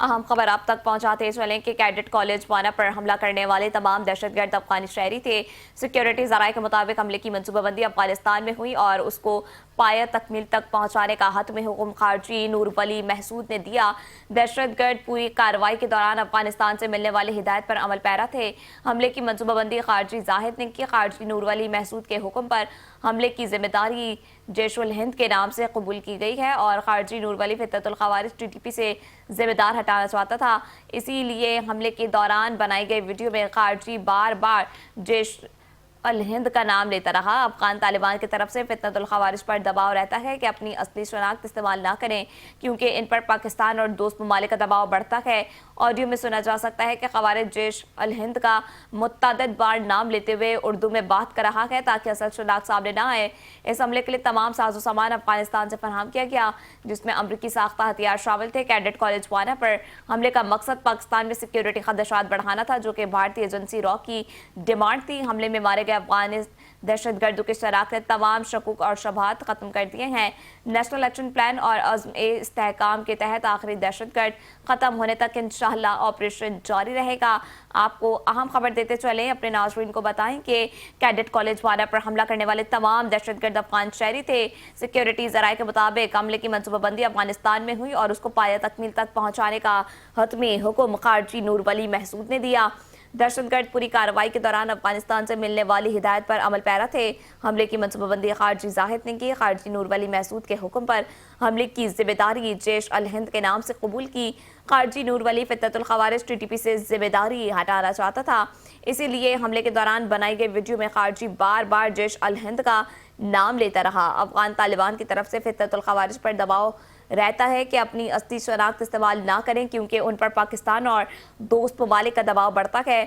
اہم خبر اب تک پہنچاتے چلیں کہ کیڈٹ کالج وانا پر حملہ کرنے والے تمام دہشت گرد افغانی شہری تھے۔ سیکیورٹی ذرائع کے مطابق حملے کی منصوبہ بندی افغانستان میں ہوئی اور اس کو پایہ تکمیل تک پہنچانے کا حتمی حکم خارجی نور ولی محسود نے دیا۔ دہشت گرد پوری کارروائی کے دوران افغانستان سے ملنے والی ہدایت پر عمل پیرا تھے۔ حملے کی منصوبہ بندی خارجی زاہد نے کی۔ خارجی نور ولی محسود کے حکم پر حملے کی ذمہ داری جیش الہند کے نام سے قبول کی گئی ہے اور خارجی نور ولی فتنۃ الخوارج ٹی ٹی پی سے ذمہ دار ہٹانا چاہتا تھا۔ اسی لیے حملے کے دوران بنائی گئی ویڈیو میں خارجی بار بار جیش الہند کا نام لیتا رہا۔ افغان طالبان کی طرف سے فتنۃ الخوارج پر دباؤ رہتا ہے کہ اپنی اصلی شناخت استعمال نہ کریں کیونکہ ان پر پاکستان اور دوست ممالک کا دباؤ بڑھتا ہے۔ آڈیو میں سنا جا سکتا ہے کہ خوارج جیش الہند کا متعدد بار نام لیتے ہوئے اردو میں بات کر رہا ہے تاکہ اصل شناخت سامنے نہ آئے۔ اس حملے کے لیے تمام ساز و سامان افغانستان سے فراہم کیا گیا جس میں امریکی ساختہ ہتھیار شامل تھے۔ کیڈٹ کالج وانا پر حملے کا مقصد پاکستان میں سیکیورٹی خدشات بڑھانا تھا جو کہ بھارتی ایجنسی را کی ڈیمانڈ تھی۔ حملے میں مارے گئے افغان دہشت گردوں کی شراکت نے تمام شکوک اور شبہات ختم کر دیے ہیں۔ نیشنل ایکشن پلان اور عزم استحکام کے تحت آخری دہشت گرد ختم ہونے تک انشاءاللہ آپریشن جاری رہے گا۔ آپ کو اہم خبر دیتے چلیں، اپنے ناظرین کو بتائیں کہ کیڈٹ کالج وانا پر حملہ کرنے والے تمام دہشت گرد افغان شہری تھے۔ سیکیورٹی ذرائع کے مطابق حملے کی منصوبہ بندی افغانستان میں ہوئی اور اس کو پایہ تکمیل تک پہنچانے کا حتمی حکم خارجی نور ولی محسود نے دیا۔ دہشت گرد پوری کارروائی کے دوران افغانستان سے ملنے والی ہدایت پر عمل پیرا تھے۔ حملے کی منصوبہ بندی خارجی زاہد نے کی۔ خارجی نور ولی محسود کے حکم پر حملے کی ذمہ داری جیش الہند کے نام سے قبول کی۔ خارجی نور ولی فتنۃ الخوارج ٹی ٹی پی سے ذمہ داری ہٹانا چاہتا تھا، اسی لیے حملے کے دوران بنائی گئی ویڈیو میں خارجی بار بار جیش الہند کا نام لیتا رہا۔ افغان طالبان کی طرف سے فتنۃ الخوارج پر دباؤ رہتا ہے کہ اپنی اصلی شناخت استعمال نہ کریں کیونکہ ان پر پاکستان اور دوست ممالک کا دباؤ بڑھتا ہے۔